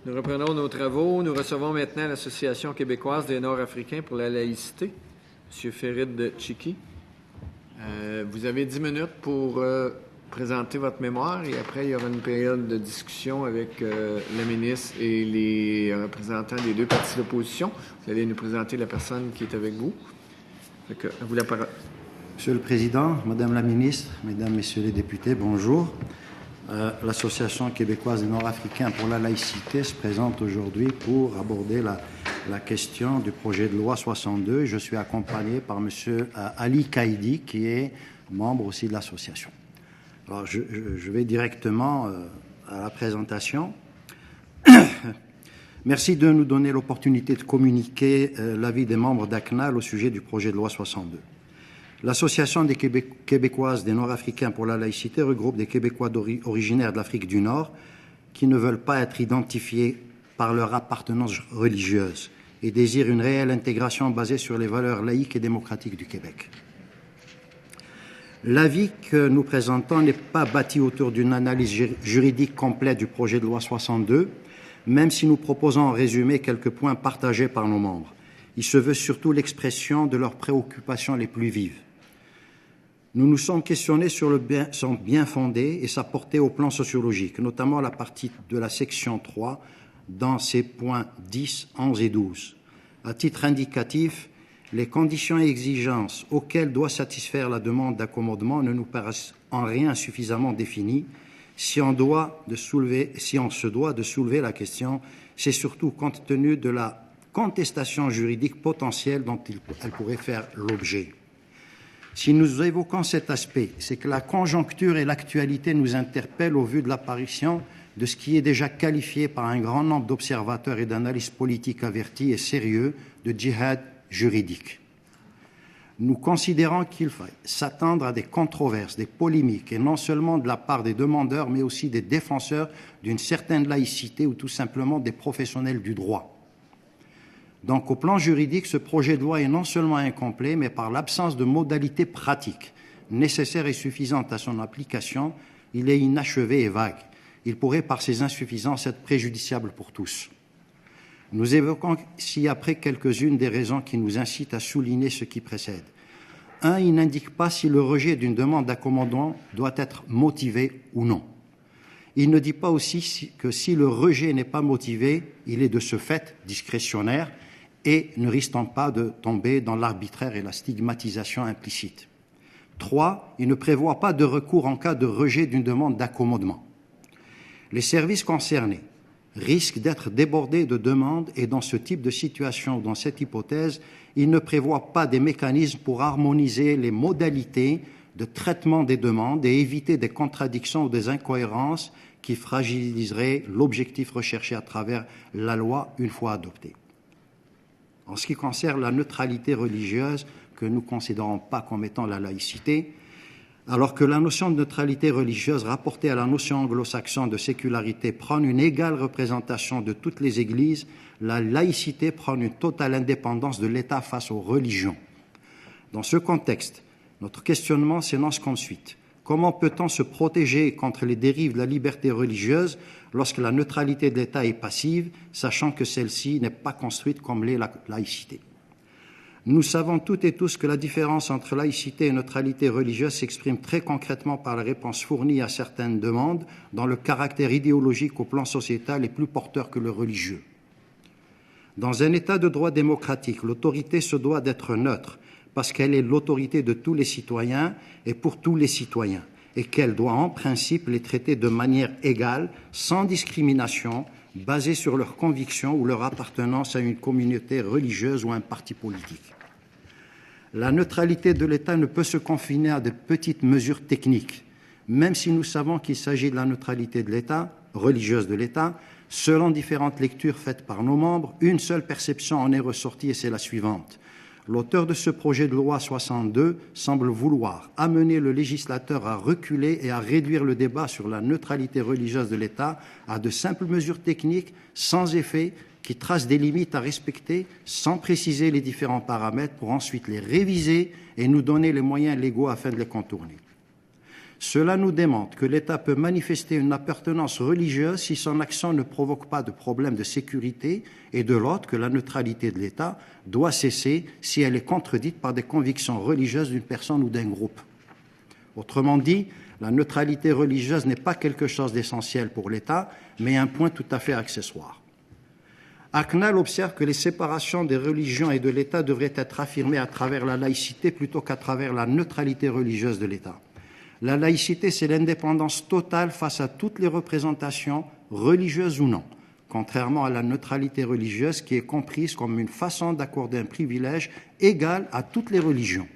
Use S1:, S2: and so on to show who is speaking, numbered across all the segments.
S1: Nous reprenons nos travaux. Nous recevons maintenant l'Association québécoise des Nord-Africains pour la laïcité, M. Ferid Chiki. Vous avez 10 minutes pour présenter votre mémoire et après, il y aura une période de discussion avec la ministre et les représentants des deux partis d'opposition. Vous allez nous présenter la personne qui est avec vous. À vous la parole.
S2: Monsieur le Président, Madame la Ministre, Mesdames, Messieurs les députés, bonjour. L'Association québécoise des Nord-Africains pour la laïcité se présente aujourd'hui pour aborder la question du projet de loi 62. Je suis accompagné par M. Ali Kaidi, qui est membre aussi de l'association. Alors, je vais directement à la présentation. Merci de nous donner l'opportunité de communiquer l'avis des membres d'ACNAL au sujet du projet de loi 62. L'Association des Québécoises des Nord-Africains pour la laïcité regroupe des Québécois originaires de l'Afrique du Nord qui ne veulent pas être identifiés par leur appartenance religieuse et désirent une réelle intégration basée sur les valeurs laïques et démocratiques du Québec. L'avis que nous présentons n'est pas bâti autour d'une analyse juridique complète du projet de loi 62, même si nous proposons en résumé quelques points partagés par nos membres. Il se veut surtout l'expression de leurs préoccupations les plus vives. Nous nous sommes questionnés sur son bien fondé et sa portée au plan sociologique, notamment la partie de la section 3 dans ses points 10, 11 et 12. À titre indicatif, les conditions et exigences auxquelles doit satisfaire la demande d'accommodement ne nous paraissent en rien suffisamment définies. Si on se doit de soulever la question, c'est surtout compte tenu de la contestation juridique potentielle dont elle pourrait faire l'objet. Si nous évoquons cet aspect, c'est que la conjoncture et l'actualité nous interpellent au vu de l'apparition de ce qui est déjà qualifié par un grand nombre d'observateurs et d'analystes politiques avertis et sérieux de djihad juridique. Nous considérons qu'il faille s'attendre à des controverses, des polémiques, et non seulement de la part des demandeurs, mais aussi des défenseurs d'une certaine laïcité ou tout simplement des professionnels du droit. Donc, au plan juridique, ce projet de loi est non seulement incomplet, mais par l'absence de modalités pratiques nécessaires et suffisantes à son application, il est inachevé et vague. Il pourrait, par ses insuffisances, être préjudiciable pour tous. Nous évoquons ci-après quelques-unes des raisons qui nous incitent à souligner ce qui précède. 1. Il n'indique pas si le rejet d'une demande d'accommodement doit être motivé ou non. Il ne dit pas aussi que si le rejet n'est pas motivé, il est de ce fait discrétionnaire et ne risquant pas de tomber dans l'arbitraire et la stigmatisation implicite. 3. Il ne prévoit pas de recours en cas de rejet d'une demande d'accommodement. Les services concernés risquent d'être débordés de demandes et dans ce type de situation, dans cette hypothèse, il ne prévoit pas des mécanismes pour harmoniser les modalités de traitement des demandes et éviter des contradictions ou des incohérences qui fragiliseraient l'objectif recherché à travers la loi une fois adoptée. En ce qui concerne la neutralité religieuse, que nous ne considérons pas comme étant la laïcité, alors que la notion de neutralité religieuse rapportée à la notion anglo-saxonne de sécularité prend une égale représentation de toutes les églises, la laïcité prend une totale indépendance de l'État face aux religions. Dans ce contexte, notre questionnement s'énonce comme suit. Comment peut-on se protéger contre les dérives de la liberté religieuse lorsque la neutralité de l'État est passive, sachant que celle-ci n'est pas construite comme l'est la laïcité? Nous savons toutes et tous que la différence entre laïcité et neutralité religieuse s'exprime très concrètement par la réponse fournie à certaines demandes, dont le caractère idéologique au plan sociétal est plus porteur que le religieux. Dans un État de droit démocratique, l'autorité se doit d'être neutre, parce qu'elle est l'autorité de tous les citoyens et pour tous les citoyens, et qu'elle doit en principe les traiter de manière égale, sans discrimination, basée sur leurs convictions ou leur appartenance à une communauté religieuse ou à un parti politique. La neutralité de l'État ne peut se confiner à de petites mesures techniques, même si nous savons qu'il s'agit de la neutralité de l'État, religieuse de l'État. Selon différentes lectures faites par nos membres, une seule perception en est ressortie et c'est la suivante. L'auteur de ce projet de loi 62 semble vouloir amener le législateur à reculer et à réduire le débat sur la neutralité religieuse de l'État à de simples mesures techniques sans effet qui tracent des limites à respecter sans préciser les différents paramètres pour ensuite les réviser et nous donner les moyens légaux afin de les contourner. Cela nous démontre que l'État peut manifester une appartenance religieuse si son action ne provoque pas de problème de sécurité, et de l'autre que la neutralité de l'État doit cesser si elle est contredite par des convictions religieuses d'une personne ou d'un groupe. Autrement dit, la neutralité religieuse n'est pas quelque chose d'essentiel pour l'État, mais un point tout à fait accessoire. ACNAL observe que les séparations des religions et de l'État devraient être affirmées à travers la laïcité plutôt qu'à travers la neutralité religieuse de l'État. La laïcité, c'est l'indépendance totale face à toutes les représentations, religieuses ou non, contrairement à la neutralité religieuse qui est comprise comme une façon d'accorder un privilège égal à toutes les religions.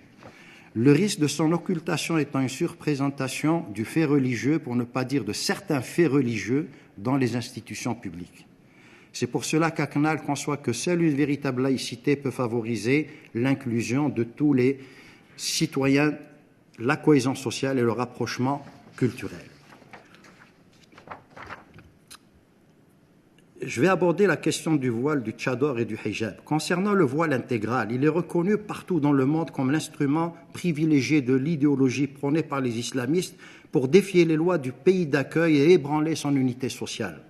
S2: Le risque de son occultation étant une surprésentation du fait religieux, pour ne pas dire de certains faits religieux, dans les institutions publiques. C'est pour cela qu'ACNAL conçoit que seule une véritable laïcité peut favoriser l'inclusion de tous les citoyens, la cohésion sociale et le rapprochement culturel. Je vais aborder la question du voile, du tchador et du hijab. Concernant le voile intégral, il est reconnu partout dans le monde comme l'instrument privilégié de l'idéologie prônée par les islamistes pour défier les lois du pays d'accueil et ébranler son unité sociale.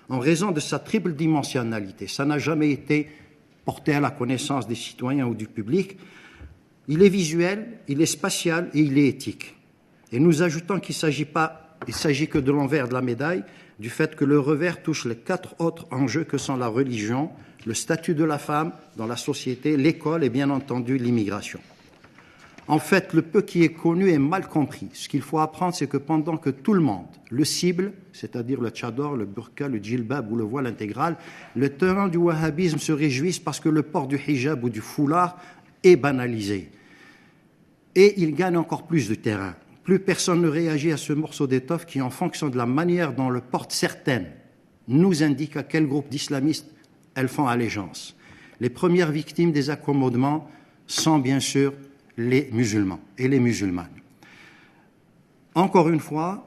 S2: En raison de sa triple dimensionnalité, ça n'a jamais été porté à la connaissance des citoyens ou du public. Il est visuel, il est spatial et il est éthique. Et nous ajoutons qu'il ne s'agit que de l'envers de la médaille, du fait que le revers touche les 4 autres enjeux que sont la religion, le statut de la femme dans la société, l'école et bien entendu l'immigration. En fait, le peu qui est connu est mal compris. Ce qu'il faut apprendre, c'est que pendant que tout le monde le cible, c'est-à-dire le tchador, le burqa, le djilbab ou le voile intégral, les tenants du wahhabisme se réjouissent parce que le port du hijab ou du foulard est banalisé. Et il gagne encore plus de terrain. Plus personne ne réagit à ce morceau d'étoffe qui, en fonction de la manière dont le portent certaines, nous indique à quel groupe d'islamistes elles font allégeance. Les premières victimes des accommodements sont bien sûr les musulmans et les musulmanes. Encore une fois,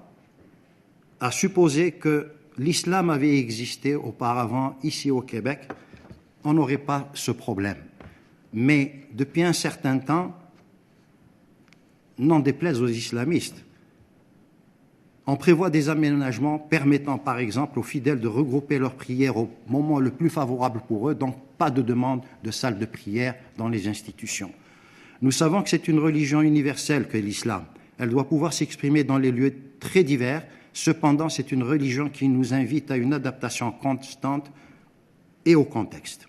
S2: à supposer que l'islam avait existé auparavant ici au Québec, on n'aurait pas ce problème. Mais depuis un certain temps, n'en déplaise aux islamistes, on prévoit des aménagements permettant par exemple aux fidèles de regrouper leurs prières au moment le plus favorable pour eux, donc pas de demande de salle de prière dans les institutions. Nous savons que c'est une religion universelle que l'islam. Elle doit pouvoir s'exprimer dans les lieux très divers. Cependant, c'est une religion qui nous invite à une adaptation constante et au contexte.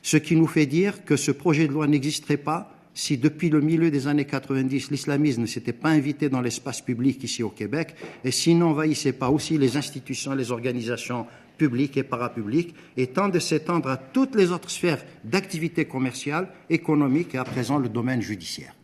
S2: Ce qui nous fait dire que ce projet de loi n'existerait pas si depuis le milieu des années 90, l'islamisme ne s'était pas invité dans l'espace public ici au Québec et s'il n'envahissait pas aussi les institutions, les organisations publiques et parapubliques, et tend de s'étendre à toutes les autres sphères d'activité commerciale, économique et à présent le domaine judiciaire.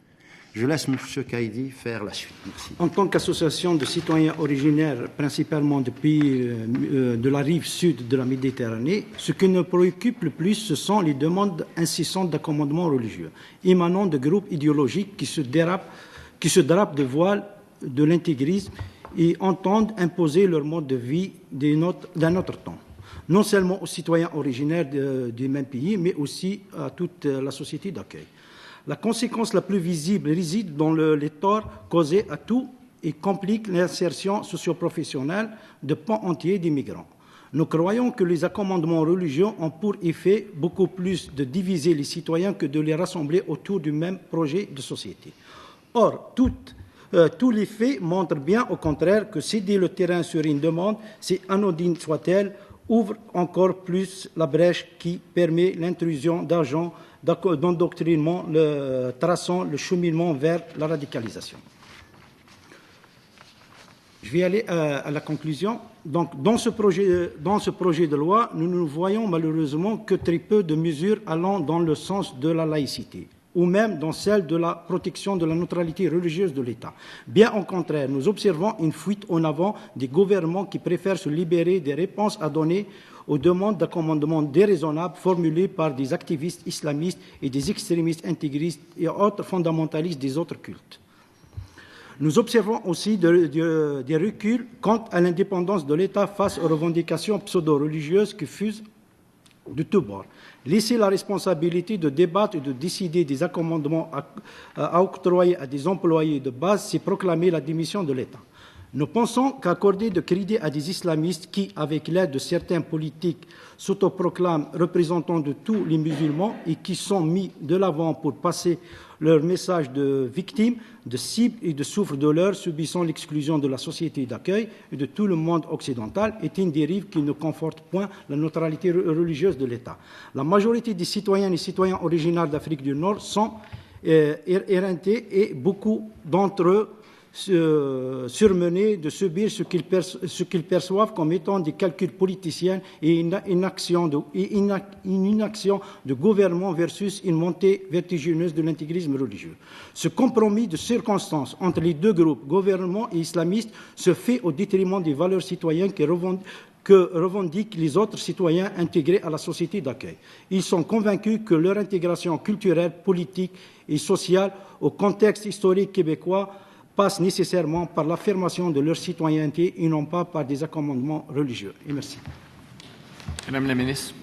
S2: Je laisse M. Kaidi faire la suite. Merci.
S3: En tant qu'association de citoyens originaires, principalement de pays de la rive sud de la Méditerranée, ce qui nous préoccupe le plus, ce sont les demandes incessantes d'accommodement religieux, émanant de groupes idéologiques qui se drapent de voile de l'intégrisme et entendent imposer leur mode de vie d'un autre temps, non seulement aux citoyens originaires du même pays, mais aussi à toute la société d'accueil. La conséquence la plus visible réside dans les torts causés à tout et complique l'insertion socio-professionnelle de pans entiers des migrants. Nous croyons que les accommodements religieux ont pour effet beaucoup plus de diviser les citoyens que de les rassembler autour du même projet de société. Or, tous les faits montrent bien au contraire que céder le terrain sur une demande, si anodine soit-elle, ouvre encore plus la brèche qui permet l'intrusion d'agents d'endoctrinement, traçant le cheminement vers la radicalisation. Je vais aller à la conclusion. Donc, dans ce projet de loi, nous ne voyons malheureusement que très peu de mesures allant dans le sens de la laïcité, ou même dans celle de la protection de la neutralité religieuse de l'État. Bien au contraire, nous observons une fuite en avant des gouvernements qui préfèrent se libérer des réponses à donner aux demandes d'accommodement déraisonnables formulées par des activistes islamistes et des extrémistes intégristes et autres fondamentalistes des autres cultes. Nous observons aussi des reculs quant à l'indépendance de l'État face aux revendications pseudo-religieuses qui fusent de tous bords. Laisser la responsabilité de débattre et de décider des accommodements à octroyer à des employés de base, c'est proclamer la démission de l'État. Nous pensons qu'accorder de crédit à des islamistes qui, avec l'aide de certains politiques, s'autoproclament représentants de tous les musulmans et qui sont mis de l'avant pour passer leur message de victimes, de cibles et de souffres-douleurs subissant l'exclusion de la société d'accueil et de tout le monde occidental est une dérive qui ne conforte point la neutralité religieuse de l'État. La majorité des citoyennes et citoyens originaires d'Afrique du Nord sont éreintés et beaucoup d'entre eux surmenés de subir ce qu'ils perçoivent comme étant des calculs politiciens et une inaction de gouvernement versus une montée vertigineuse de l'intégrisme religieux. Ce compromis de circonstances entre les deux groupes, gouvernement et islamistes, se fait au détriment des valeurs citoyennes que revendiquent les autres citoyens intégrés à la société d'accueil. Ils sont convaincus que leur intégration culturelle, politique et sociale au contexte historique québécois passe nécessairement par l'affirmation de leur citoyenneté et non pas par des accommodements religieux. Et merci.
S1: Madame la ministre.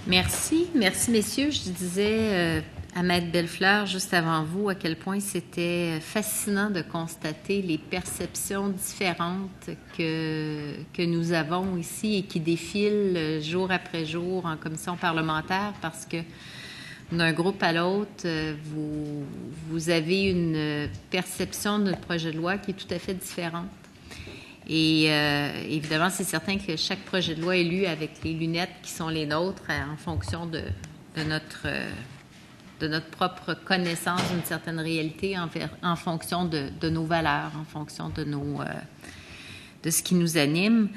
S4: Merci. Merci, messieurs. Je disais à Maître Bellefleur, juste avant vous, à quel point c'était fascinant de constater les perceptions différentes que nous avons ici et qui défilent jour après jour en commission parlementaire parce que d'un groupe à l'autre, vous avez une perception de notre projet de loi qui est tout à fait différente. Et évidemment, c'est certain que chaque projet de loi est lu avec les lunettes qui sont les nôtres en fonction de notre propre connaissance d'une certaine réalité, en fonction de nos valeurs, en fonction de ce qui nous anime.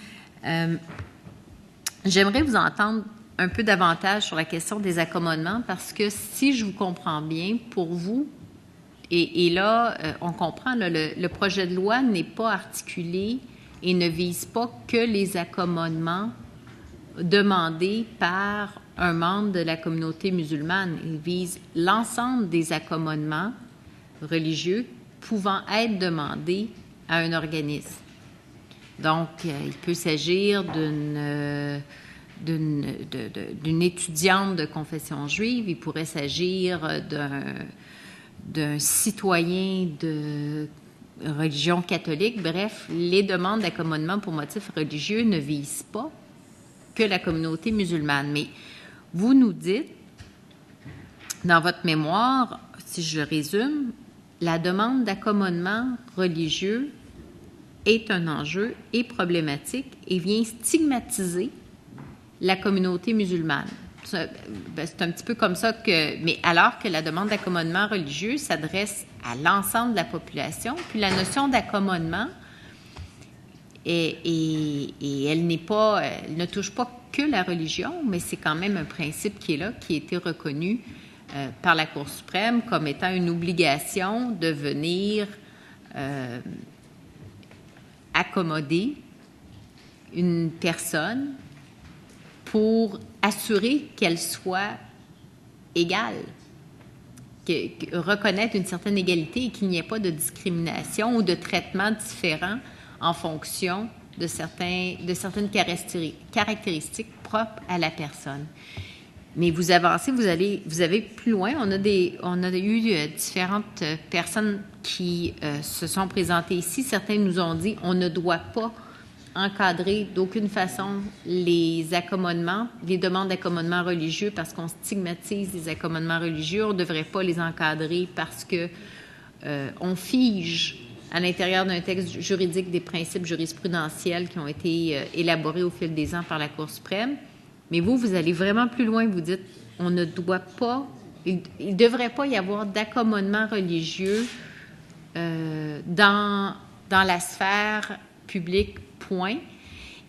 S4: J'aimerais vous entendre un peu davantage sur la question des accommodements parce que si je vous comprends bien, pour vous, et là, on comprend, là, le projet de loi n'est pas articulé et ne vise pas que les accommodements demandés par un membre de la communauté musulmane. Il vise l'ensemble des accommodements religieux pouvant être demandés à un organisme. Donc, il peut s'agir d'une étudiante de confession juive, il pourrait s'agir d'un citoyen de religion catholique. Bref, les demandes d'accommodement pour motifs religieux ne visent pas que la communauté musulmane. Mais vous nous dites, dans votre mémoire, si je résume, la demande d'accommodement religieux est un enjeu et problématique et vient stigmatiser la communauté musulmane. C'est un petit peu comme ça mais alors que la demande d'accommodement religieux s'adresse à l'ensemble de la population, puis la notion d'accommodement, elle ne touche pas que la religion, mais c'est quand même un principe qui est là, qui a été reconnu par la Cour suprême comme étant une obligation de venir accommoder une personne pour assurer qu'elle soit égale, reconnaître une certaine égalité et qu'il n'y ait pas de discrimination ou de traitement différent en fonction de certaines caractéristiques propres à la personne. Mais vous avancez, vous avez plus loin. On a eu différentes personnes qui se sont présentées ici. Certains nous ont dit on ne doit pas encadrer d'aucune façon les accommodements, les demandes d'accommodement religieux parce qu'on stigmatise les accommodements religieux. On ne devrait pas les encadrer parce que on fige à l'intérieur d'un texte juridique des principes jurisprudentiels qui ont été élaborés au fil des ans par la Cour suprême. Mais vous allez vraiment plus loin. Vous dites on ne doit pas, il ne devrait pas y avoir d'accommodement religieux dans la sphère publique, point.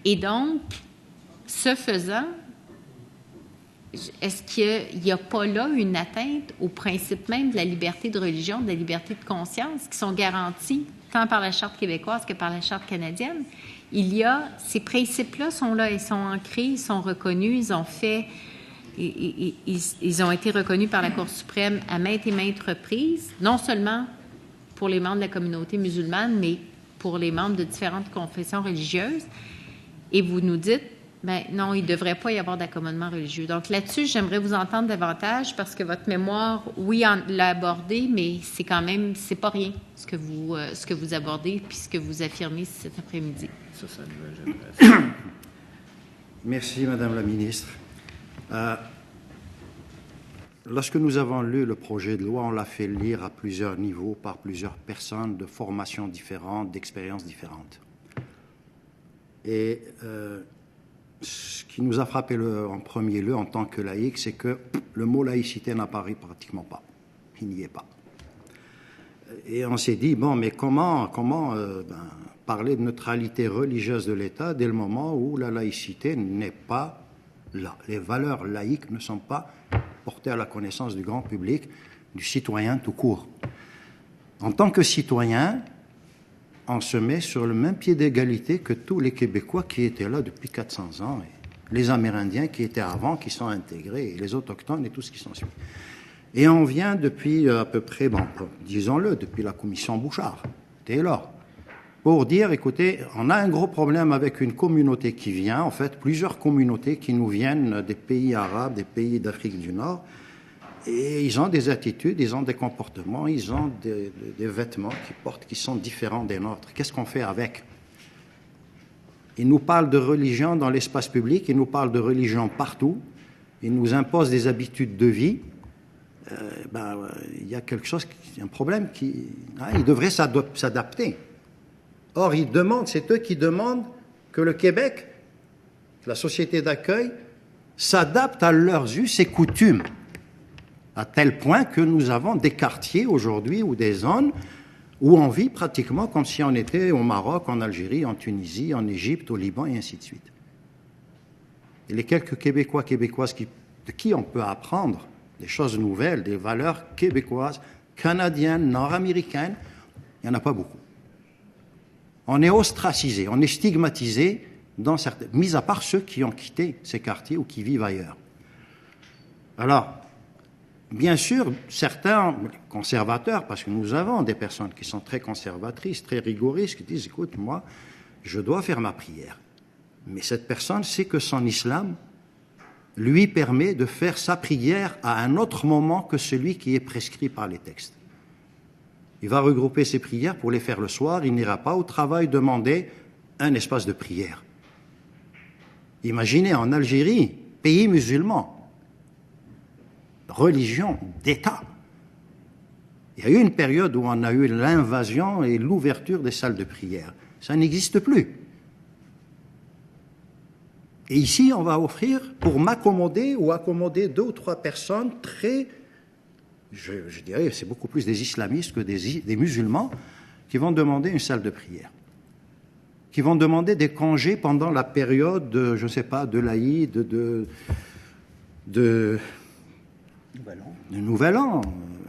S4: Et donc, ce faisant, est-ce qu'il n'y a pas là une atteinte au principe même de la liberté de religion, de la liberté de conscience, qui sont garantis tant par la Charte québécoise que par la Charte canadienne? Ces principes-là sont là, ils sont ancrés, ils sont reconnus, ils ont été reconnus par la Cour suprême à maintes et maintes reprises, non seulement pour les membres de la communauté musulmane, mais pour les membres de différentes confessions religieuses. Et vous nous dites, Ben non, il ne devrait pas y avoir d'accommodement religieux. Donc là-dessus, j'aimerais vous entendre davantage parce que votre mémoire, oui, l'a abordé, mais c'est quand même, c'est pas rien ce que vous abordez puis ce que vous affirmez cet après-midi.
S1: Ça nous j'aimerais.
S2: Merci, Madame la Ministre. Lorsque nous avons lu le projet de loi, on l'a fait lire à plusieurs niveaux par plusieurs personnes de formations différentes, d'expériences différentes. Et ce qui nous a frappé en premier lieu en tant que laïcs, c'est que le mot laïcité n'apparaît pratiquement pas. Il n'y est pas. Et on s'est dit, bon, mais comment parler de neutralité religieuse de l'État dès le moment où la laïcité n'est pas là. Les valeurs laïques ne sont pas portées à la connaissance du grand public, du citoyen tout court. En tant que citoyen, on se met sur le même pied d'égalité que tous les Québécois qui étaient là depuis 400 ans, et les Amérindiens qui étaient avant, qui sont intégrés, et les Autochtones et tout ce qui s'en suit. Et on vient depuis à peu près, bon, disons-le, depuis la commission Bouchard, Taylor, pour dire, écoutez, on a un gros problème avec une communauté qui vient, en fait, plusieurs communautés qui nous viennent des pays arabes, des pays d'Afrique du Nord, et ils ont des attitudes, ils ont des comportements, ils ont des vêtements qu'ils portent qui sont différents des nôtres. Qu'est-ce qu'on fait avec? Ils nous parlent de religion dans l'espace public, ils nous parlent de religion partout, ils nous imposent des habitudes de vie. Il y a quelque chose, un problème ils devraient s'adapter. Or, c'est eux qui demandent que le Québec, la société d'accueil, s'adapte à leurs us et coutumes, à tel point que nous avons des quartiers aujourd'hui ou des zones où on vit pratiquement comme si on était au Maroc, en Algérie, en Tunisie, en Égypte, au Liban, et ainsi de suite. Et les quelques Québécois, Québécoises de qui on peut apprendre des choses nouvelles, des valeurs québécoises, canadiennes, nord-américaines, il n'y en a pas beaucoup. On est ostracisé, on est stigmatisé, mis à part ceux qui ont quitté ces quartiers ou qui vivent ailleurs. Alors, bien sûr, certains conservateurs, parce que nous avons des personnes qui sont très conservatrices, très rigoristes, qui disent, écoute, moi, je dois faire ma prière. Mais cette personne sait que son islam lui permet de faire sa prière à un autre moment que celui qui est prescrit par les textes. Il va regrouper ses prières pour les faire le soir, il n'ira pas au travail demander un espace de prière. Imaginez en Algérie, pays musulman, religion d'État. Il y a eu une période où on a eu l'invasion et l'ouverture des salles de prière. Ça n'existe plus. Et ici, on va offrir, pour m'accommoder ou accommoder 2 ou 3 personnes très, je dirais, c'est beaucoup plus des islamistes que des musulmans, qui vont demander une salle de prière, qui vont demander des congés pendant la période, je ne sais pas, de l'Aïd, de Nouvel An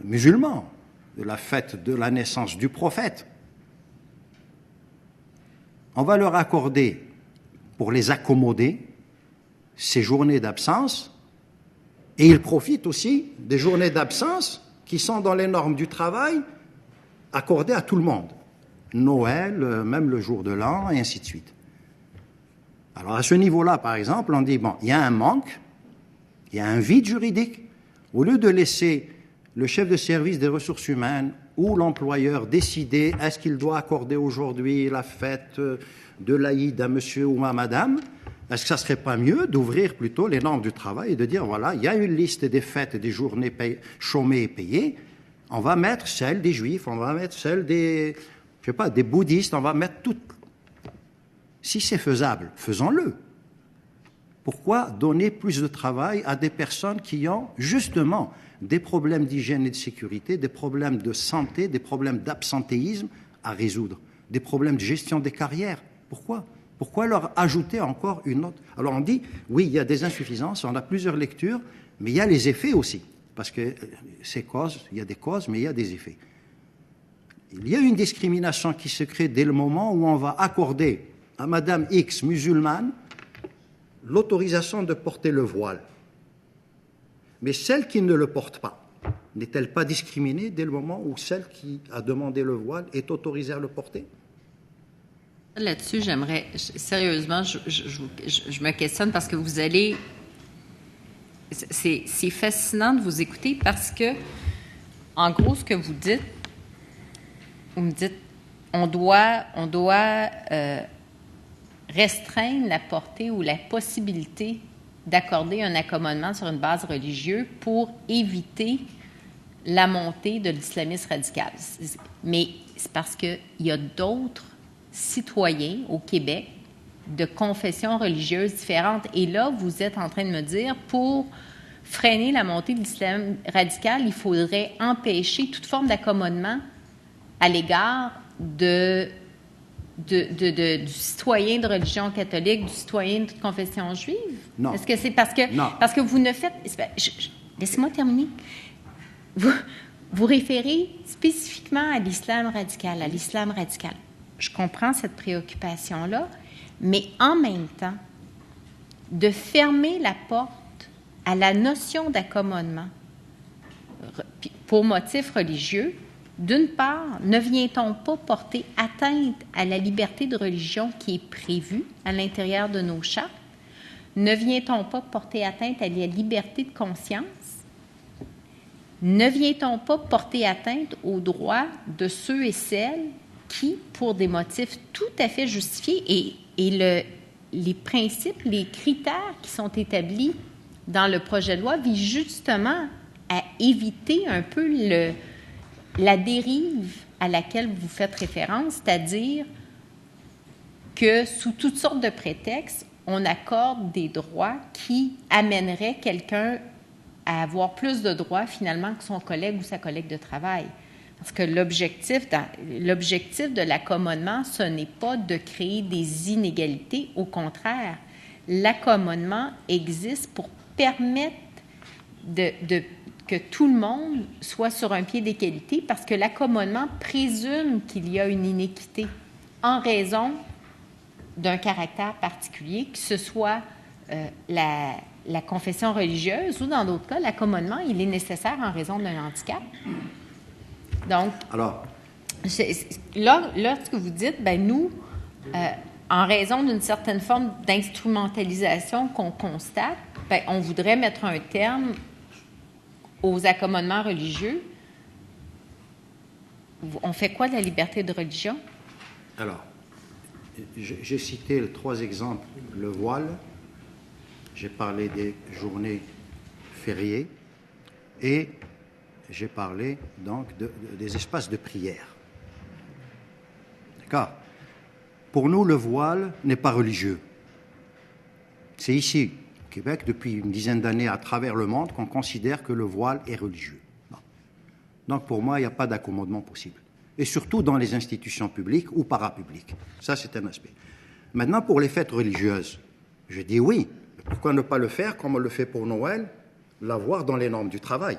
S2: musulman, de la fête de la naissance du prophète. On va leur accorder, pour les accommoder, ces journées d'absence, et ils profitent aussi des journées d'absence qui sont dans les normes du travail accordées à tout le monde. Noël, même le jour de l'an, et ainsi de suite. Alors à ce niveau-là, par exemple, on dit, bon, il y a un manque, il y a un vide juridique. Au lieu de laisser le chef de service des ressources humaines ou l'employeur décider est-ce qu'il doit accorder aujourd'hui la fête de l'Aïd à monsieur ou à madame, est-ce que ça ne serait pas mieux d'ouvrir plutôt les normes du travail et de dire, voilà, il y a une liste des fêtes et des journées chômées et payées, on va mettre celle des juifs, on va mettre celle des, je sais pas, des bouddhistes, on va mettre toutes. Si c'est faisable, faisons-le. Pourquoi donner plus de travail à des personnes qui ont justement des problèmes d'hygiène et de sécurité, des problèmes de santé, des problèmes d'absentéisme à résoudre, des problèmes de gestion des carrières? Pourquoi leur ajouter encore une autre? Alors on dit, oui, il y a des insuffisances, on a plusieurs lectures, mais il y a les effets aussi. Parce que ces causes, il y a des causes, mais il y a des effets. Il y a une discrimination qui se crée dès le moment où on va accorder à Madame X musulmane l'autorisation de porter le voile. Mais celle qui ne le porte pas, n'est-elle pas discriminée dès le moment où celle qui a demandé le voile est autorisée à le porter?
S4: Là-dessus, sérieusement, je me questionne parce que vous allez, c'est fascinant de vous écouter parce que, en gros, ce que vous me dites, on doit restreindre la portée ou la possibilité d'accorder un accommodement sur une base religieuse pour éviter la montée de l'islamisme radical. Mais c'est parce qu'il y a d'autres citoyens au Québec de confessions religieuses différentes. Et là, vous êtes en train de me dire, pour freiner la montée de l'islam radical, il faudrait empêcher toute forme d'accommodement à l'égard du citoyen de religion catholique, du citoyen de confession juive?
S2: Non.
S4: Est-ce que c'est parce que vous ne faites... Laissez-moi terminer. Vous référez spécifiquement à l'islam radical. Je comprends cette préoccupation-là, mais en même temps, de fermer la porte à la notion d'accommodement pour motifs religieux, d'une part, ne vient-on pas porter atteinte à la liberté de religion qui est prévue à l'intérieur de nos chartes? Ne vient-on pas porter atteinte à la liberté de conscience? Ne vient-on pas porter atteinte aux droits de ceux et celles qui, pour des motifs tout à fait justifiés, et les principes, les critères qui sont établis dans le projet de loi visent justement à éviter un peu la dérive à laquelle vous faites référence, c'est-à-dire que sous toutes sortes de prétextes, on accorde des droits qui amèneraient quelqu'un à avoir plus de droits finalement que son collègue ou sa collègue de travail. Parce que l'objectif de l'accommodement, ce n'est pas de créer des inégalités. Au contraire, l'accommodement existe pour permettre que tout le monde soit sur un pied d'égalité, parce que l'accommodement présume qu'il y a une inéquité en raison d'un caractère particulier, que ce soit la confession religieuse ou, dans d'autres cas, l'accommodement, il est nécessaire en raison d'un handicap. Donc, alors, là, ce que vous dites, nous, en raison d'une certaine forme d'instrumentalisation qu'on constate, on voudrait mettre un terme aux accommodements religieux. On fait quoi de la liberté de religion?
S2: Alors, j'ai cité 3 exemples. Le voile, j'ai parlé des journées fériées et j'ai parlé donc des espaces de prière. D'accord? Pour nous, le voile n'est pas religieux. C'est ici, au Québec, depuis une dizaine d'années à travers le monde, qu'on considère que le voile est religieux. Bon. Donc pour moi, il n'y a pas d'accommodement possible. Et surtout dans les institutions publiques ou parapubliques. Ça, c'est un aspect. Maintenant, pour les fêtes religieuses, je dis oui. Pourquoi ne pas le faire comme on le fait pour Noël, l'avoir dans les normes du travail?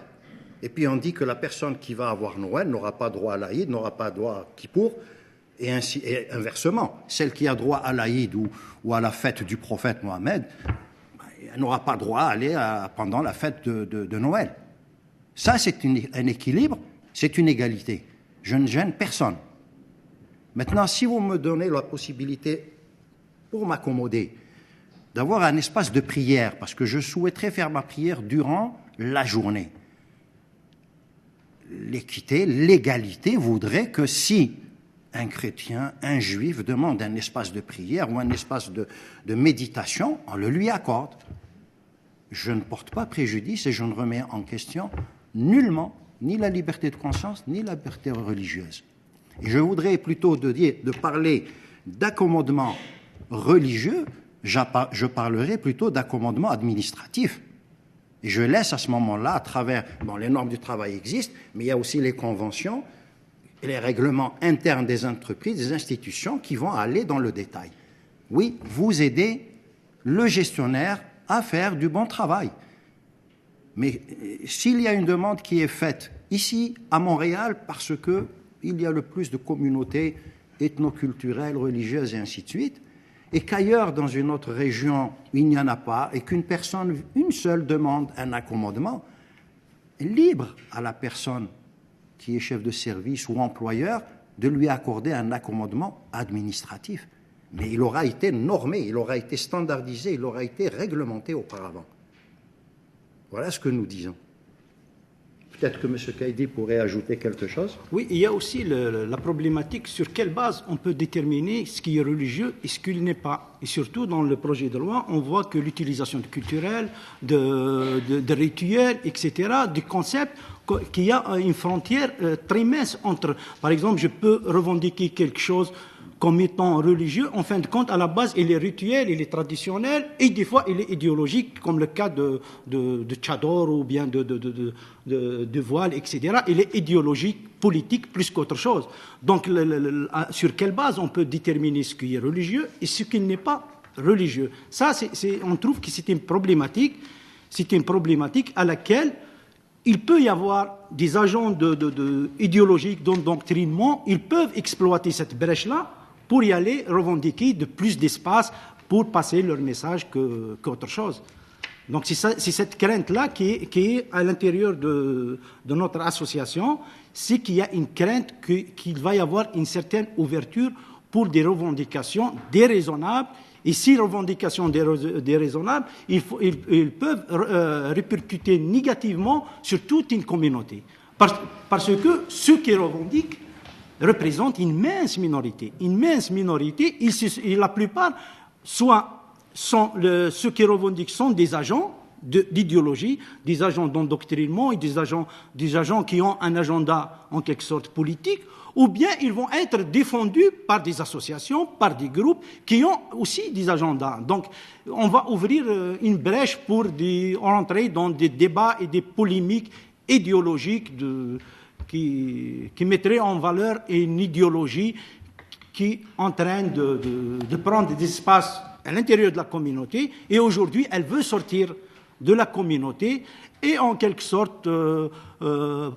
S2: Et puis on dit que la personne qui va avoir Noël n'aura pas droit à l'Aïd, n'aura pas droit à Kippour, et inversement. Celle qui a droit à l'Aïd ou à la fête du prophète Mohammed, elle n'aura pas droit à aller pendant la fête de Noël. Ça, c'est un équilibre, c'est une égalité. Je ne gêne personne. Maintenant, si vous me donnez la possibilité, pour m'accommoder, d'avoir un espace de prière, parce que je souhaiterais faire ma prière durant la journée. L'équité, l'égalité voudrait que si un chrétien, un juif demande un espace de prière ou un espace de méditation, on le lui accorde. Je ne porte pas préjudice et je ne remets en question nullement ni la liberté de conscience ni la liberté religieuse. Et je voudrais plutôt de parler d'accommodement religieux, je parlerai plutôt d'accommodement administratif. Et je laisse à ce moment-là, à travers... Bon, les normes du travail existent, mais il y a aussi les conventions et les règlements internes des entreprises, des institutions qui vont aller dans le détail. Oui, vous aidez le gestionnaire à faire du bon travail. Mais s'il y a une demande qui est faite ici, à Montréal, parce qu'il y a le plus de communautés ethnoculturelles, religieuses et ainsi de suite, et qu'ailleurs, dans une autre région, il n'y en a pas, et qu'une personne, une seule, demande un accommodement, libre à la personne qui est chef de service ou employeur de lui accorder un accommodement administratif. Mais il aura été normé, il aura été standardisé, il aura été réglementé auparavant. Voilà ce que nous disons. Peut-être que M. Kaidi pourrait ajouter quelque chose.
S3: Oui, il y a aussi la problématique sur quelle base on peut déterminer ce qui est religieux et ce qui n'est pas. Et surtout, dans le projet de loi, on voit que l'utilisation de culturel, de rituels, etc., du concept, qu'il y a une frontière très mince entre, par exemple, je peux revendiquer quelque chose comme étant religieux, en fin de compte, à la base, il est rituel, il est traditionnel, et des fois, il est idéologique, comme le cas de tchador ou bien de voile, etc. Il est idéologique, politique, plus qu'autre chose. Donc, sur quelle base on peut déterminer ce qui est religieux et ce qui n'est pas religieux? Ça, on trouve que c'est une problématique à laquelle il peut y avoir des agents idéologiques, d'endoctrinement, ils peuvent exploiter cette brèche-là pour y aller revendiquer de plus d'espace pour passer leur message qu'autre chose. Donc c'est cette crainte-là qui est à l'intérieur de notre association, c'est qu'il y a une crainte qu'il va y avoir une certaine ouverture pour des revendications déraisonnables. Et ces revendications déraisonnables, ils peuvent répercuter négativement sur toute une communauté. Parce que ceux qui revendiquent représentent une mince minorité. Une mince minorité, et la plupart, ceux qui revendiquent sont des agents d'idéologie, des agents d'endoctrinement et des agents qui ont un agenda en quelque sorte politique, ou bien ils vont être défendus par des associations, par des groupes qui ont aussi des agendas. Donc, on va ouvrir une brèche pour rentrer dans des débats et des polémiques idéologiques qui mettraient en valeur une idéologie qui entraîne de prendre des espaces à l'intérieur de la communauté, et aujourd'hui, elle veut sortir de la communauté et en quelque sorte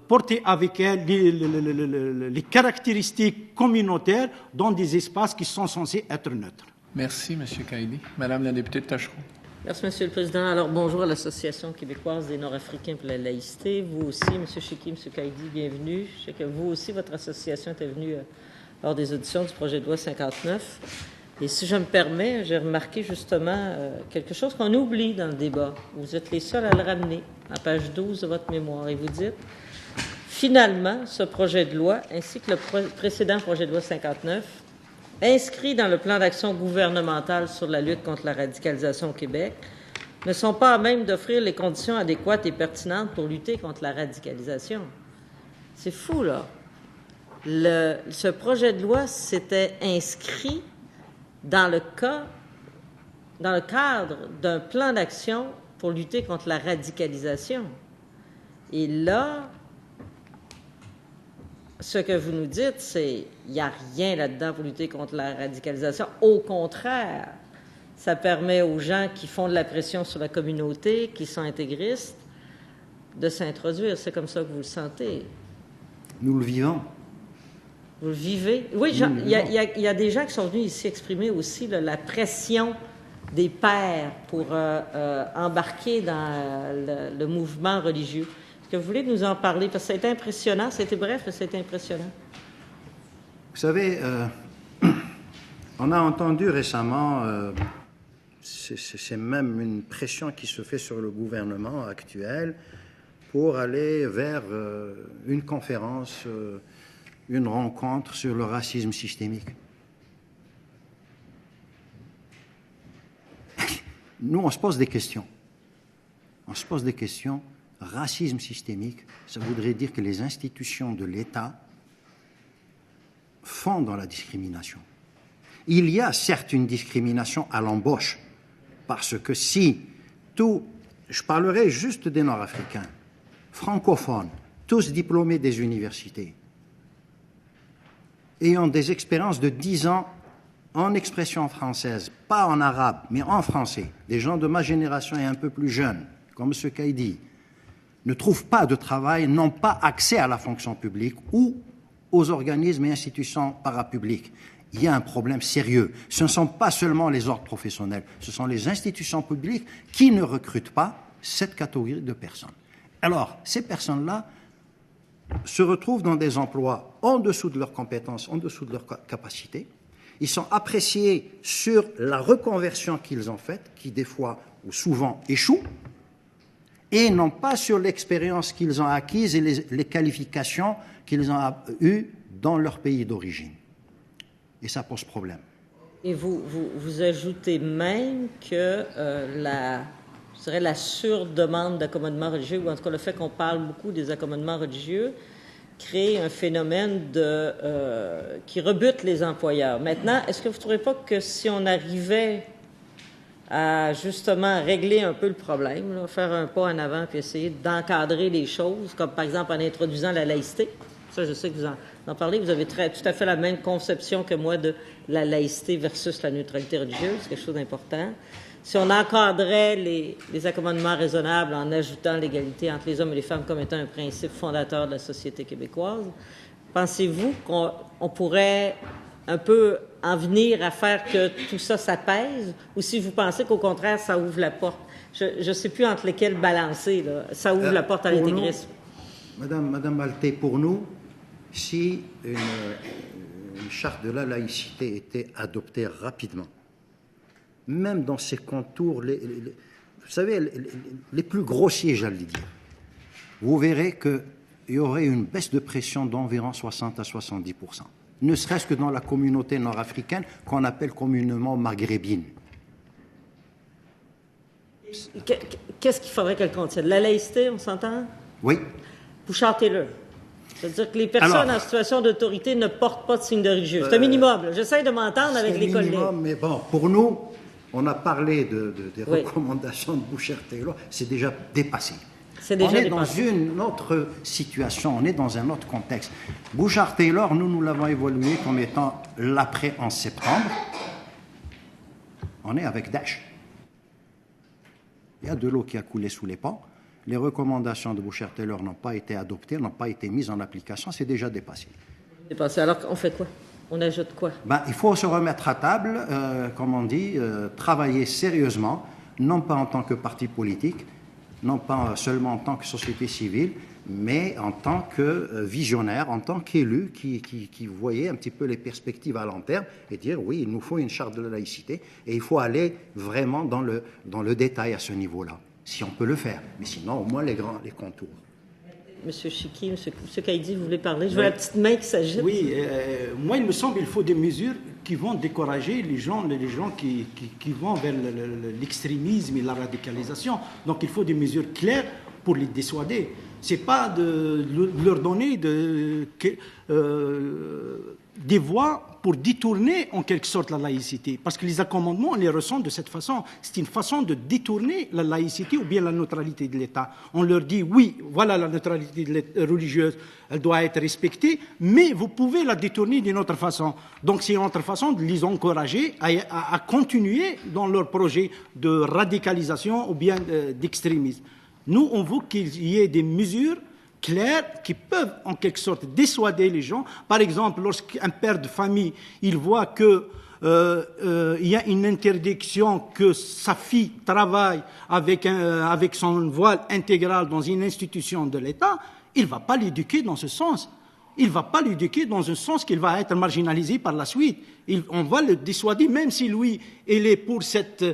S3: porter avec elle les caractéristiques communautaires dans des espaces qui sont censés être neutres.
S1: Merci, M. Kaidi. Madame la députée de Tachereau.
S5: Merci, M. le Président. Alors, bonjour à l'Association québécoise des Nord-Africains pour la laïcité. Vous aussi, M. Chiki, M. Kaidi, bienvenue. Je sais que vous aussi, votre association était venue lors des auditions du projet de loi 59. Et si je me permets, j'ai remarqué justement quelque chose qu'on oublie dans le débat. Vous êtes les seuls à le ramener, à page 12 de votre mémoire. Et vous dites, finalement, ce projet de loi, ainsi que le précédent projet de loi 59, inscrits dans le plan d'action gouvernemental sur la lutte contre la radicalisation au Québec, ne sont pas à même d'offrir les conditions adéquates et pertinentes pour lutter contre la radicalisation. C'est fou, là. Ce projet de loi s'était inscrit dans le cadre d'un plan d'action pour lutter contre la radicalisation. Et là, ce que vous nous dites, c'est qu'il n'y a rien là-dedans pour lutter contre la radicalisation. Au contraire, ça permet aux gens qui font de la pression sur la communauté, qui sont intégristes, de s'introduire. C'est comme ça que vous le sentez.
S2: Nous le vivons.
S5: Vous le vivez? Oui, il y a des gens qui sont venus ici exprimer aussi la pression des pères pour embarquer dans le mouvement religieux. Est-ce que vous voulez nous en parler? Parce que ça a été impressionnant. C'était bref, mais c'était impressionnant.
S2: Vous savez, on a entendu récemment, c'est même une pression qui se fait sur le gouvernement actuel pour aller vers une conférence, une rencontre sur le racisme systémique. Nous, on se pose des questions. Racisme systémique, ça voudrait dire que les institutions de l'État font dans la discrimination. Il y a certes une discrimination à l'embauche, parce que si je parlerai juste des Nord-Africains, francophones, tous diplômés des universités, ayant des expériences de 10 ans en expression française, pas en arabe, mais en français, des gens de ma génération et un peu plus jeunes, comme M. Kaidi, ne trouvent pas de travail, n'ont pas accès à la fonction publique ou aux organismes et institutions parapubliques. Il y a un problème sérieux. Ce ne sont pas seulement les ordres professionnels, ce sont les institutions publiques qui ne recrutent pas cette catégorie de personnes. Alors, ces personnes-là se retrouvent dans des emplois en dessous de leurs compétences, en dessous de leurs capacités, Ils sont appréciés sur la reconversion qu'ils ont faite, qui des fois ou souvent échoue, et non pas sur l'expérience qu'ils ont acquise et les qualifications qu'ils ont eues dans leur pays d'origine. Et ça pose problème.
S5: Et vous ajoutez même que la surdemande d'accommodement religieux, ou en tout cas le fait qu'on parle beaucoup des accommodements religieux, crée un phénomène qui rebute les employeurs. Maintenant, est-ce que vous ne trouvez pas que si on arrivait à justement régler un peu le problème, là, faire un pas en avant puis essayer d'encadrer les choses, comme par exemple en introduisant la laïcité, ça je sais que vous en parlez, vous avez tout à fait la même conception que moi de la laïcité versus la neutralité religieuse, c'est quelque chose d'important. Si on encadrait les accommodements raisonnables en ajoutant l'égalité entre les hommes et les femmes comme étant un principe fondateur de la société québécoise, pensez-vous qu'on pourrait un peu en venir à faire que tout ça s'apaise, ou si vous pensez qu'au contraire, ça ouvre la porte? Je ne sais plus entre lesquels balancer, là. Ça ouvre la porte à l'intégrisme.
S2: Madame Maltais, pour nous, si une charte de la laïcité était adoptée rapidement, même dans ses contours, vous savez, les plus grossiers, j'allais dire, vous verrez qu'il y aurait une baisse de pression d'environ 60 à 70%. Ne serait-ce que dans la communauté nord-africaine qu'on appelle communément maghrébine.
S5: Qu'est-ce qu'il faudrait qu'elle contienne? La laïcité, on s'entend?
S2: Oui.
S5: Bouchard-Taylor. C'est-à-dire que les personnes en situation d'autorité ne portent pas de signe de religieux. C'est un minimum. J'essaie de m'entendre avec les collègues.
S2: Mais bon, pour nous, on a parlé des recommandations de Bouchard-Taylor, c'est déjà dépassé. On est dans une autre situation, on est dans un autre contexte. Bouchard-Taylor, nous l'avons évolué comme étant l'après en septembre. On est avec Daesh. Il y a de l'eau qui a coulé sous les ponts. Les recommandations de Bouchard-Taylor n'ont pas été adoptées, n'ont pas été mises en application, c'est déjà dépassé.
S5: Dépassé. Alors, on fait quoi? On ajoute quoi?
S2: Il faut se remettre à table, comme on dit, travailler sérieusement, non pas en tant que parti politique, non pas seulement en tant que société civile, mais en tant que visionnaire, en tant qu'élu qui voyait un petit peu les perspectives à long terme et dire oui, il nous faut une charte de la laïcité et il faut aller vraiment dans le détail à ce niveau-là, si on peut le faire, mais sinon au moins les contours.
S5: Monsieur Chiki, Monsieur Kaidi, vous voulez parler? Je vois la petite main qui s'agite.
S3: Oui, moi il me semble qu'il faut des mesures qui vont décourager les gens qui vont vers l'extrémisme et la radicalisation. Donc il faut des mesures claires pour les dissuader. C'est pas de leur donner des voies pour détourner en quelque sorte la laïcité. Parce que les accommodements, on les ressent de cette façon. C'est une façon de détourner la laïcité ou bien la neutralité de l'État. On leur dit, oui, voilà la neutralité religieuse, elle doit être respectée, mais vous pouvez la détourner d'une autre façon. Donc c'est une autre façon de les encourager à continuer dans leur projet de radicalisation ou bien d'extrémisme. Nous, on veut qu'il y ait des mesures claires qui peuvent en quelque sorte dissuader les gens. Par exemple, lorsqu'un père de famille, il voit que il y a une interdiction que sa fille travaille avec son voile intégral dans une institution de l'État, il ne va pas l'éduquer dans ce sens. Il ne va pas l'éduquer dans un sens qu'il va être marginalisé par la suite. On va le dissuader, même si lui, il est pour cette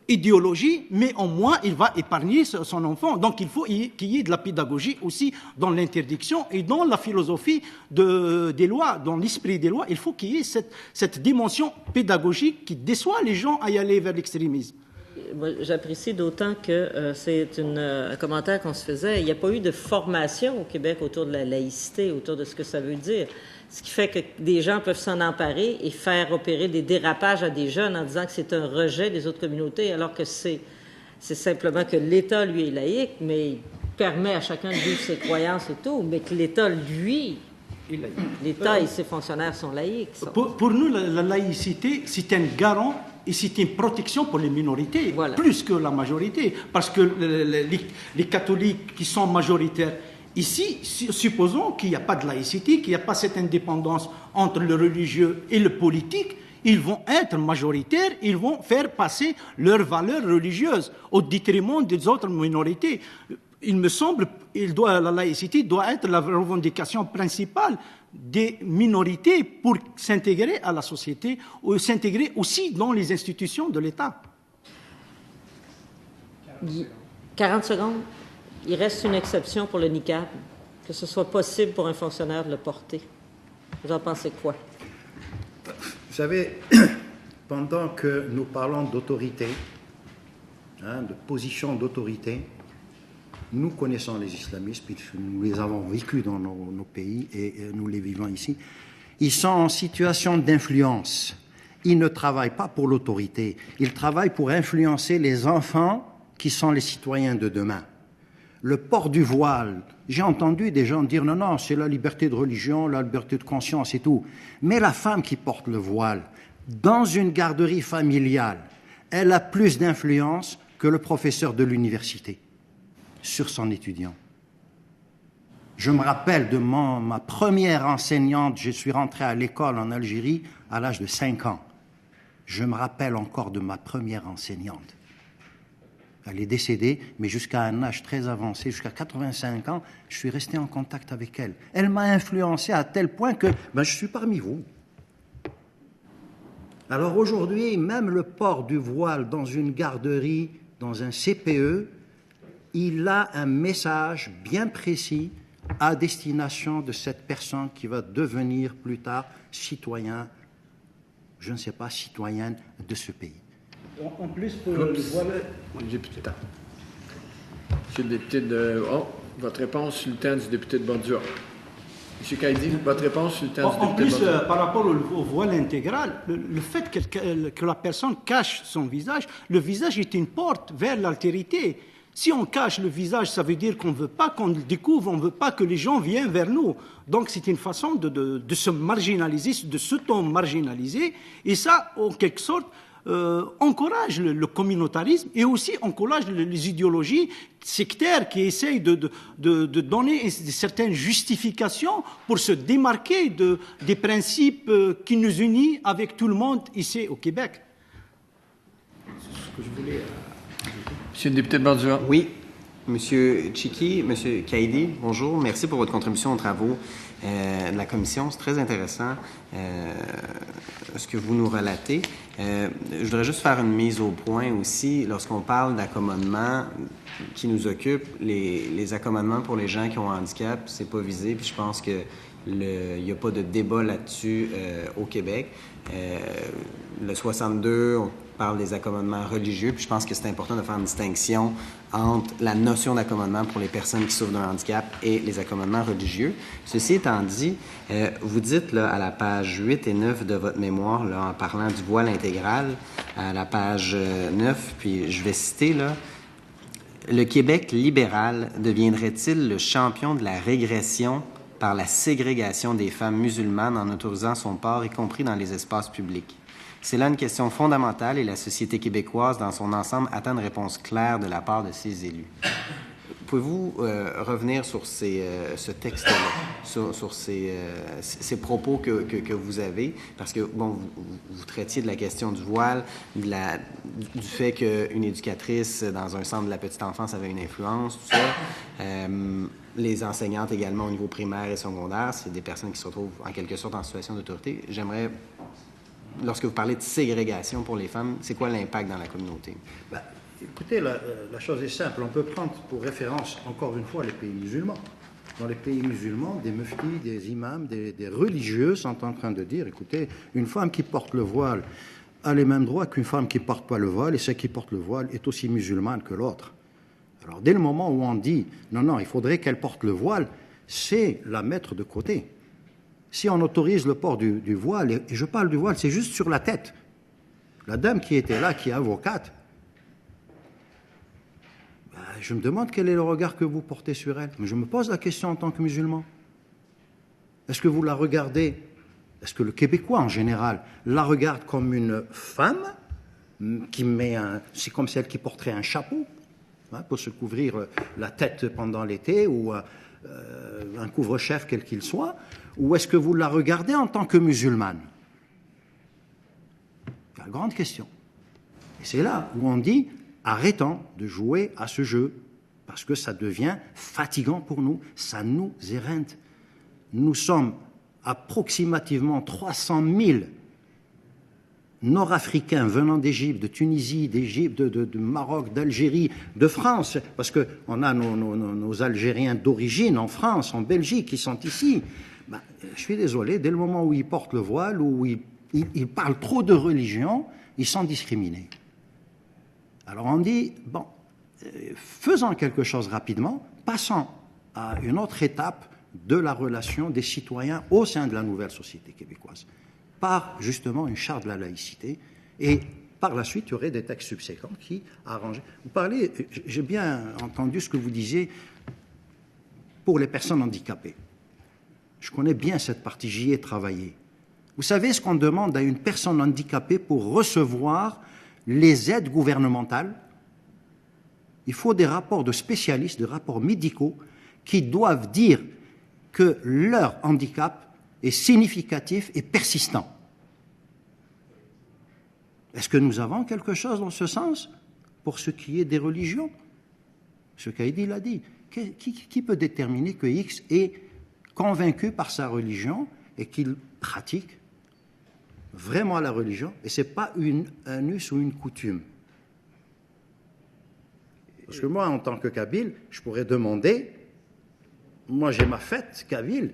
S3: idéologie, mais au moins, il va épargner son enfant. Donc, il faut qu'il y ait de la pédagogie aussi dans l'interdiction et dans la philosophie des lois, dans l'esprit des lois. Il faut qu'il y ait cette dimension pédagogique qui dissuade les gens à y aller vers l'extrémisme.
S5: J'apprécie d'autant que c'est un commentaire qu'on se faisait. Il n'y a pas eu de formation au Québec autour de la laïcité, autour de ce que ça veut dire. Ce qui fait que des gens peuvent s'en emparer et faire opérer des dérapages à des jeunes en disant que c'est un rejet des autres communautés, alors que c'est simplement que l'État, lui, est laïque, mais il permet à chacun de vivre ses croyances et tout, mais que l'État, lui, l'État et ses fonctionnaires sont laïcs.
S3: Pour nous, la laïcité, c'est un garant et c'est une protection pour les minorités, voilà, plus que la majorité. Parce que les catholiques qui sont majoritaires ici, supposons qu'il n'y a pas de laïcité, qu'il n'y a pas cette indépendance entre le religieux et le politique, ils vont être majoritaires, ils vont faire passer leurs valeurs religieuses au détriment des autres minorités. Il me semble, la laïcité doit être la revendication principale des minorités pour s'intégrer à la société ou s'intégrer aussi dans les institutions de l'État.
S5: 40 secondes. Il reste une exception pour le niqab, que ce soit possible pour un fonctionnaire de le porter. Vous en pensez quoi?
S2: Vous savez, pendant que nous parlons d'autorité, de position d'autorité, nous connaissons les islamistes, puisque nous les avons vécus dans nos pays et nous les vivons ici. Ils sont en situation d'influence. Ils ne travaillent pas pour l'autorité. Ils travaillent pour influencer les enfants qui sont les citoyens de demain. Le port du voile, j'ai entendu des gens dire non, c'est la liberté de religion, la liberté de conscience et tout. Mais la femme qui porte le voile, dans une garderie familiale, elle a plus d'influence que le professeur de l'université sur son étudiant. Je me rappelle de ma première enseignante, je suis rentré à l'école en Algérie à l'âge de 5 ans. Je me rappelle encore de ma première enseignante. Elle est décédée, mais jusqu'à un âge très avancé, jusqu'à 85 ans, je suis resté en contact avec elle. Elle m'a influencé à tel point que je suis parmi vous. Alors aujourd'hui, même le port du voile dans une garderie, dans un CPE, il a un message bien précis à destination de cette personne qui va devenir plus tard citoyen, je ne sais pas, citoyenne de ce pays.
S3: En plus, pour le voile...
S1: J'ai plus de temps. Monsieur le député de... votre réponse sur le temps du député de Bordure. Monsieur Kaidi, votre réponse sur le temps du député de Bordure.
S3: En plus, par rapport au voile intégral, le fait que la personne cache son visage, le visage est une porte vers l'altérité. Si on cache le visage, ça veut dire qu'on ne veut pas qu'on le découvre, on ne veut pas que les gens viennent vers nous. Donc c'est une façon de se marginaliser, de s'auto-marginaliser, et ça, en quelque sorte, encourage le communautarisme et aussi encourage les idéologies sectaires qui essayent de donner certaines justifications pour se démarquer des principes qui nous unissent avec tout le monde ici au Québec. C'est ce que je voulais...
S1: Monsieur le député de Bordure.
S6: Oui. Monsieur Tchiki, Monsieur Kaidi, bonjour. Merci pour votre contribution aux travaux de la commission. C'est très intéressant ce que vous nous relatez. Je voudrais juste faire une mise au point aussi. Lorsqu'on parle d'accommodement qui nous occupe, les accommodements pour les gens qui ont un handicap, c'est pas visé. Puis je pense que il n'y a pas de débat là-dessus au Québec. Le 62, on parle des accommodements religieux, puis je pense que c'est important de faire une distinction entre la notion d'accommodement pour les personnes qui souffrent d'un handicap et les accommodements religieux. Ceci étant dit, vous dites là, à la page 8 et 9 de votre mémoire, là, en parlant du voile intégral, à la page 9, puis je vais citer là, « Le Québec libéral deviendrait-il le champion de la régression par la ségrégation des femmes musulmanes en autorisant son port, y compris dans les espaces publics? C'est là une question fondamentale et la société québécoise dans son ensemble attend une réponse claire de la part de ses élus. » Pouvez-vous revenir sur ce texte-là, sur ces propos que vous avez? Parce que, bon, vous traitiez de la question du voile, du fait qu'une éducatrice dans un centre de la petite enfance avait une influence, tout ça. Les enseignantes également au niveau primaire et secondaire, c'est des personnes qui se retrouvent en quelque sorte en situation d'autorité. J'aimerais... Lorsque vous parlez de ségrégation pour les femmes, c'est quoi l'impact dans la communauté?
S2: Écoutez, la chose est simple. On peut prendre pour référence, encore une fois, les pays musulmans. Dans les pays musulmans, des muftis, des imams, des religieux sont en train de dire, écoutez, une femme qui porte le voile a les mêmes droits qu'une femme qui ne porte pas le voile, et celle qui porte le voile est aussi musulmane que l'autre. Alors, dès le moment où on dit, non, il faudrait qu'elle porte le voile, c'est la mettre de côté. Si on autorise le port du voile, et je parle du voile, c'est juste sur la tête. La dame qui était là, qui est avocate, je me demande quel est le regard que vous portez sur elle. Mais je me pose la question en tant que musulman. Est-ce que vous la regardez, est-ce que le Québécois en général la regarde comme une femme qui c'est comme celle qui porterait un chapeau pour se couvrir la tête pendant l'été ou un couvre-chef quel qu'il soit, ou est-ce que vous la regardez en tant que musulmane? C'est la grande question. Et c'est là où on dit, arrêtons de jouer à ce jeu, parce que ça devient fatigant pour nous, ça nous éreinte. Nous sommes approximativement 300 000 Nord-Africains venant d'Égypte, de Tunisie, d'Égypte, de Maroc, d'Algérie, de France, parce qu'on a nos Algériens d'origine en France, en Belgique, qui sont ici. Ben, je suis désolé, dès le moment où ils portent le voile, où ils parlent trop de religion, ils sont discriminés. Alors on dit, bon, faisons quelque chose rapidement, passons à une autre étape de la relation des citoyens au sein de la nouvelle société québécoise, par justement une charte de la laïcité, et par la suite, il y aurait des textes subséquents qui arrangent. Vous parlez, j'ai bien entendu ce que vous disiez pour les personnes handicapées. Je connais bien cette partie, j'y ai travaillé. Vous savez ce qu'on demande à une personne handicapée pour recevoir les aides gouvernementales? Il faut des rapports de spécialistes, des rapports médicaux qui doivent dire que leur handicap est significatif et persistant. Est-ce que nous avons quelque chose dans ce sens pour ce qui est des religions? M. Caïdi l'a dit. Qui peut déterminer que X est convaincu par sa religion et qu'il pratique vraiment la religion, et ce n'est pas un us ou une coutume? Parce que moi, en tant que Kabyle, je pourrais demander, moi j'ai ma fête Kabyle,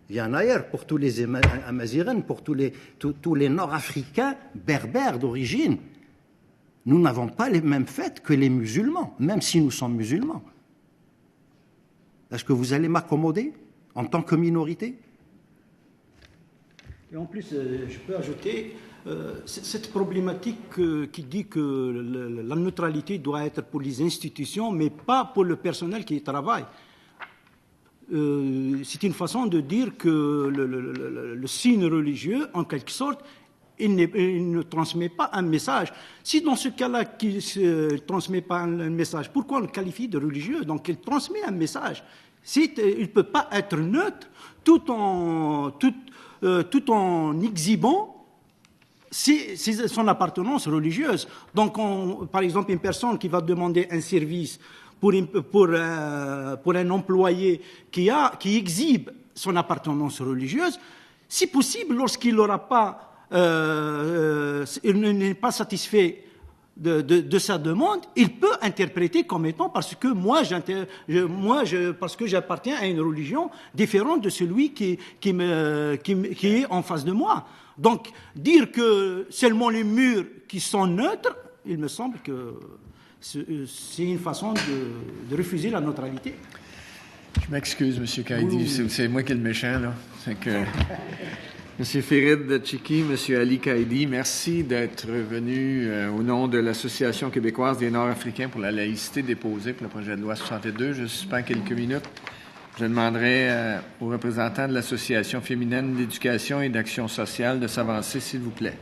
S2: il y en a ailleurs pour tous les Amazighen, pour tous les Nord-Africains berbères d'origine. Nous n'avons pas les mêmes fêtes que les musulmans, même si nous sommes musulmans. Est-ce que vous allez m'accommoder en tant que minorité?
S3: Et en plus, je peux ajouter cette problématique qui dit que la neutralité doit être pour les institutions, mais pas pour le personnel qui y travaille. C'est une façon de dire que le signe religieux, en quelque sorte, il ne transmet pas un message. Si dans ce cas-là, il ne transmet pas un message, pourquoi on le qualifie de religieux? Donc il transmet un message. Il ne peut pas être neutre tout en exhibant son appartenance religieuse. Donc, par exemple, une personne qui va demander un service pour un employé qui exhibe son appartenance religieuse, si possible, lorsqu'il n'est pas satisfait de sa demande, il peut interpréter comme étant parce que parce que j'appartiens à une religion différente de celui qui est en face de moi. Donc, dire que seulement les murs qui sont neutres, il me semble que c'est une façon de refuser la neutralité.
S1: Je m'excuse, M. Caïdi, oui. C'est moi qui est le méchant, là. C'est que... M. Ferid Chiki, M. Ali Caïdi, merci d'être venu au nom de l'Association québécoise des Nord-Africains pour la laïcité déposée pour le projet de loi 62. Je suspends quelques minutes. Je demanderai aux représentants de l'Association féminine d'éducation et d'action sociale de s'avancer, s'il vous plaît.